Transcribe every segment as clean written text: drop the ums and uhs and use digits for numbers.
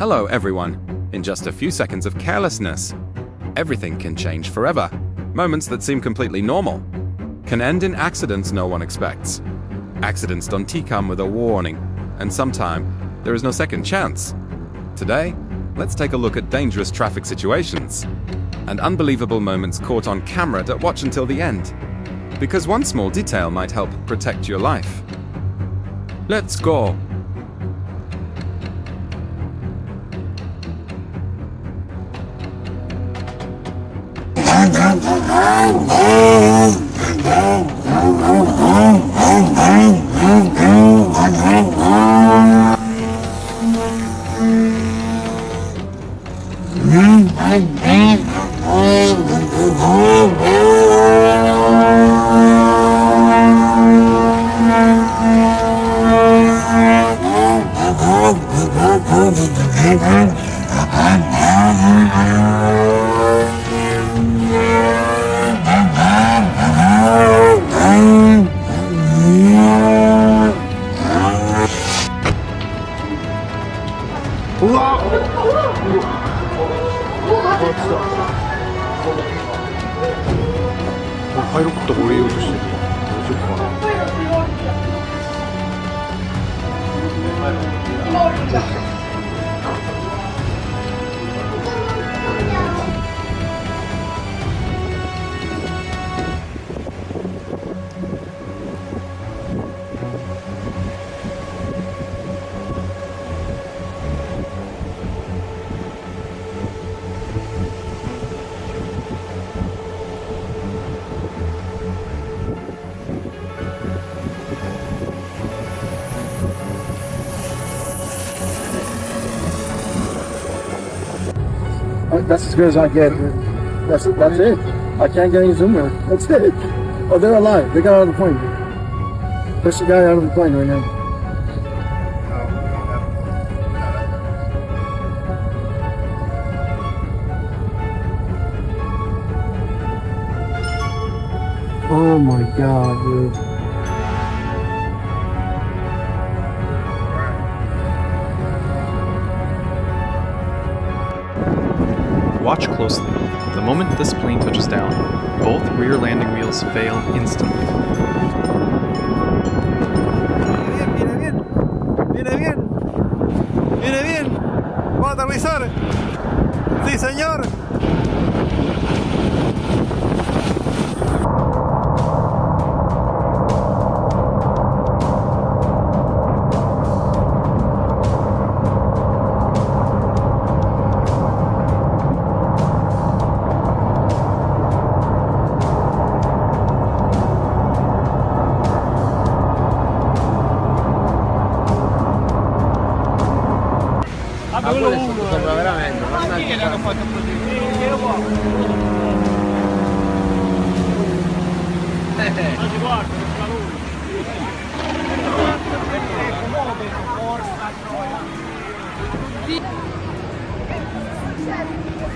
Hello, everyone. In just a few seconds of carelessness, everything can change forever. Moments that seem completely normal can end in accidents no one expects. Accidents don't come with a warning, and sometimes there is no second chance. Today, let's take a look at dangerous traffic situations and unbelievable moments caught on camera that watch until the end, because one small detail might help protect your life. Let's go! 파이로부터 머리에 올수 있어. 무조건. That's as good as I get. That's it. I can't get any zoomer. That's it. Oh, they're alive. They got out of the plane. Push the guy out of the plane right now. Oh my god, dude. Watch closely. The moment this plane touches down, both rear landing wheels fail instantly. Viene bien. Viene bien. Vamos a aterrizar. Sí, señor. Sembra veramente. Ma chi è che ha fatto così? Non si guarda,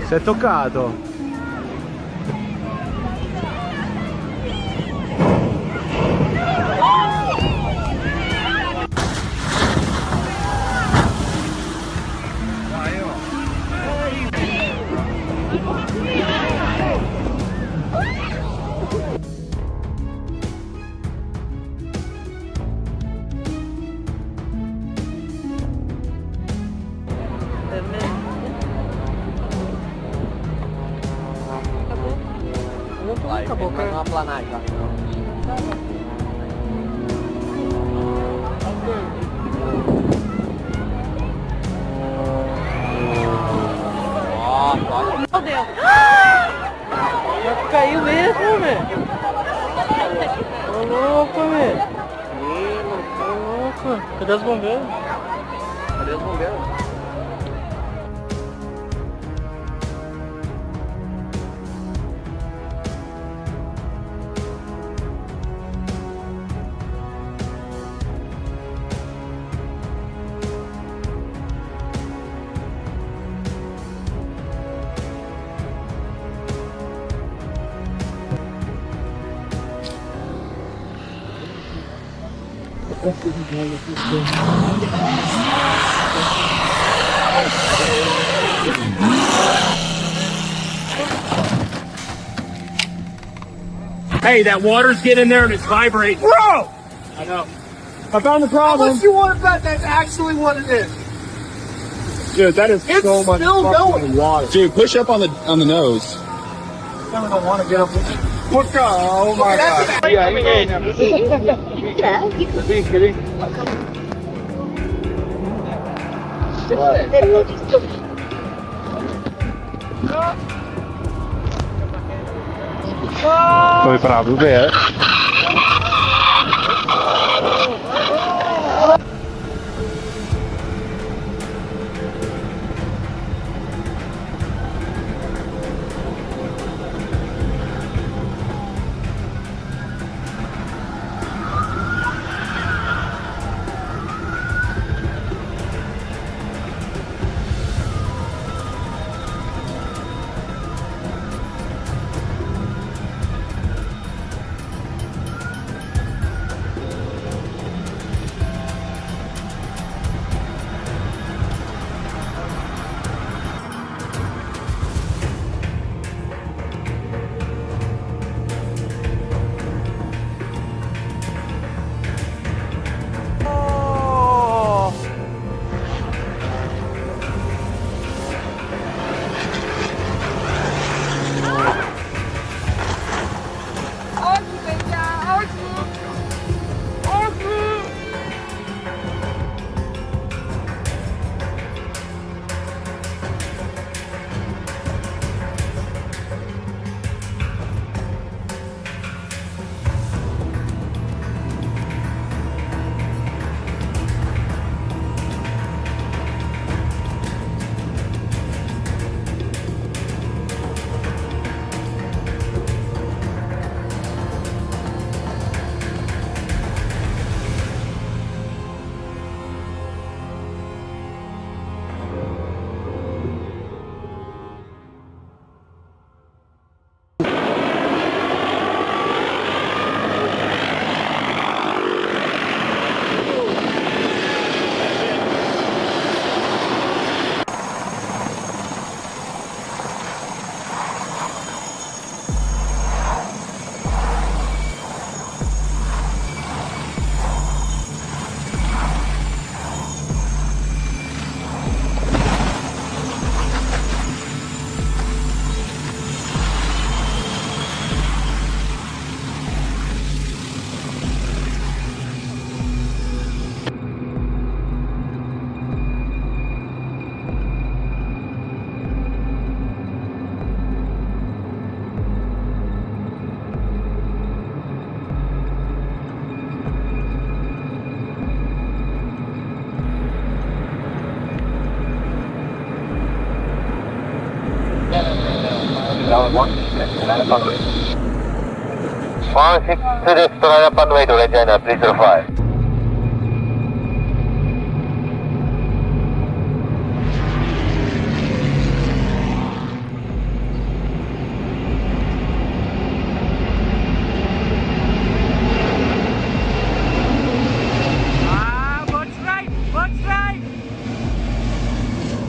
Si è toccato. Acabou, faz uma planagem. Meu Deus! Caiu mesmo, velho! Tô louco, velho! Tô louco! Cadê os bombeiros? Cadê os bombeiros? Thank you. Hey, that water's getting there and it's vibrating. Bro! I know. I found the How problem. much you want to bet that's actually what it is? Dude, that is It's so much still fucking going. water. Dude, push up on the nose. I don't want to get up. What the? Oh my god. Yeah, you Foi bravo, velho. Runway to Regina, please reply.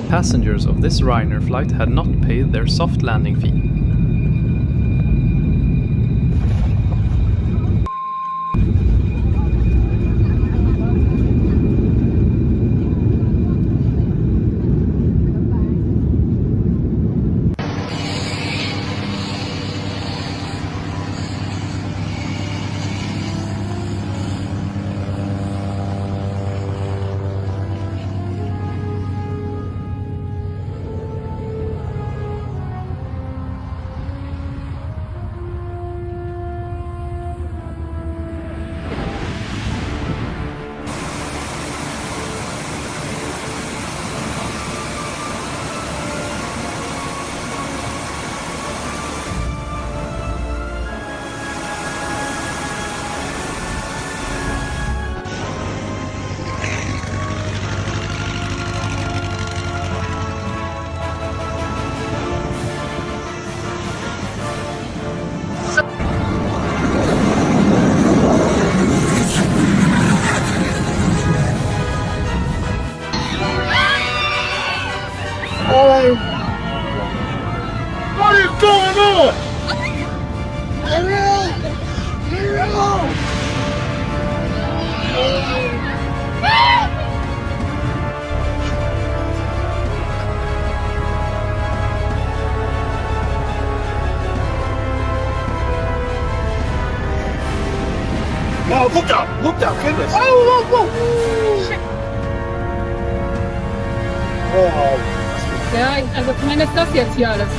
Passengers of this Ryanair flight had not paid their soft landing fee. What is going on? No, look out, goodness. Oh, Ja, also ich meine, ist das jetzt hier alles?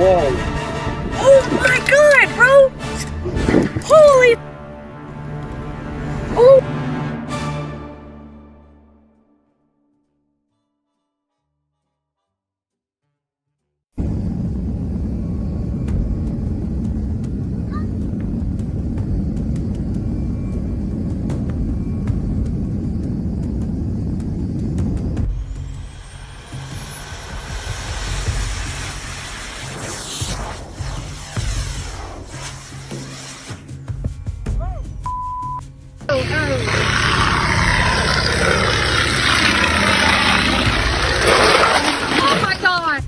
whoa. Oh my god, bro! Holy! Oh! Oh my god!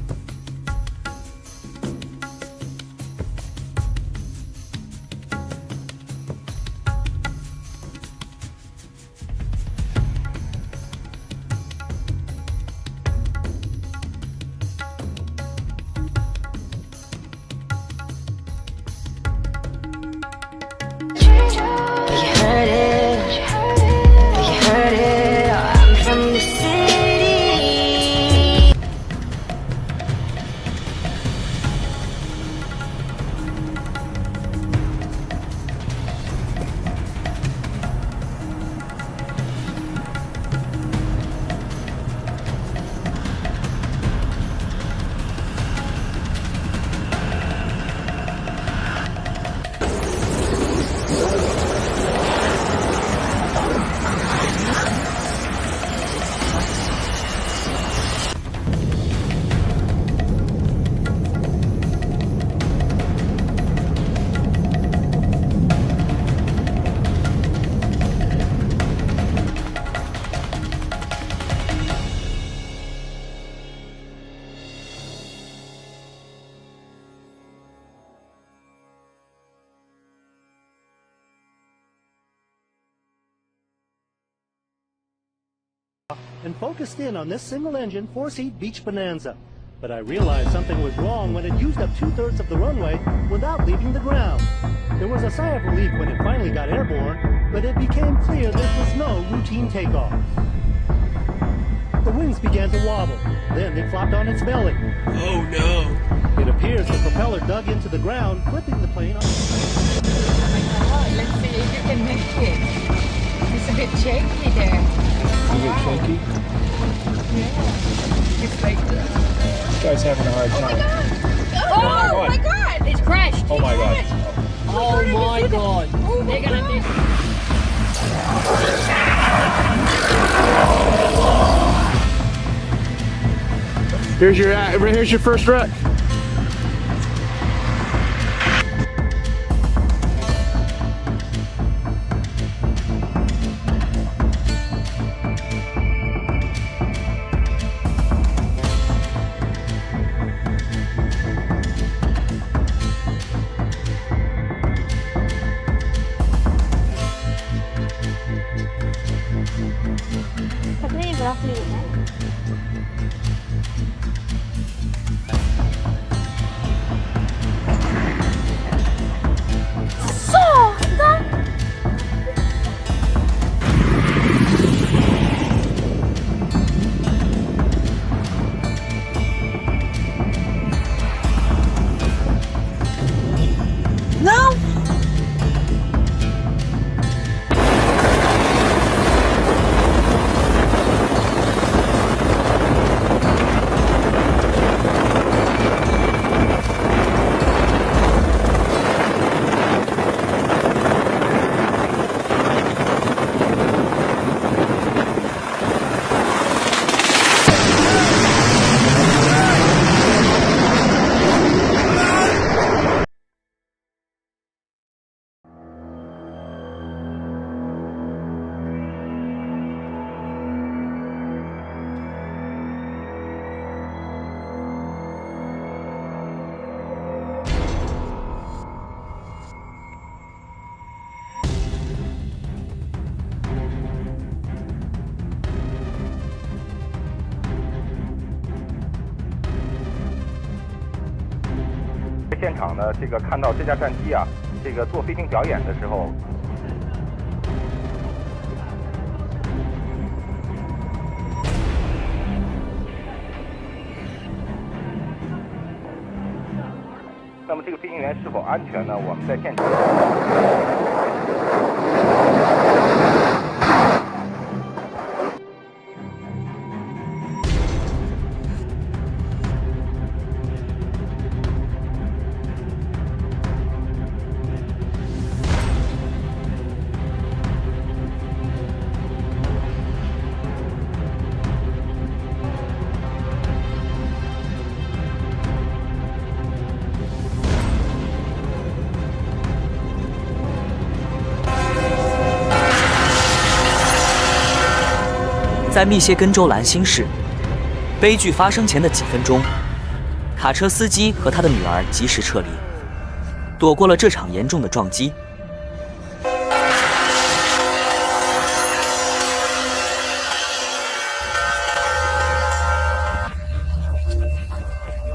And focused in on this single-engine, four-seat beach bonanza. But I realized something was wrong when it used up 2/3 of the runway without leaving the ground. There was a sigh of relief when it finally got airborne, but it became clear this was no routine takeoff. The wings began to wobble. Then it flopped on its belly. Oh no. It appears the propeller dug into the ground, flipping the plane off. Let's see if you can make it. It's a bit shaky there. You get shaky? Yeah. It's like This guy's having a hard time. Oh my god! It's crashed! Oh my god. Oh my god. They're gonna be... Here's your first wreck. 现场呢，这个看到这架战机啊，这个做飞行表演的时候。那么这个飞行员是否安全呢？我们在现场。在密歇根州兰辛市，悲剧发生前的几分钟，卡车司机和他的女儿及时撤离，躲过了这场严重的撞击。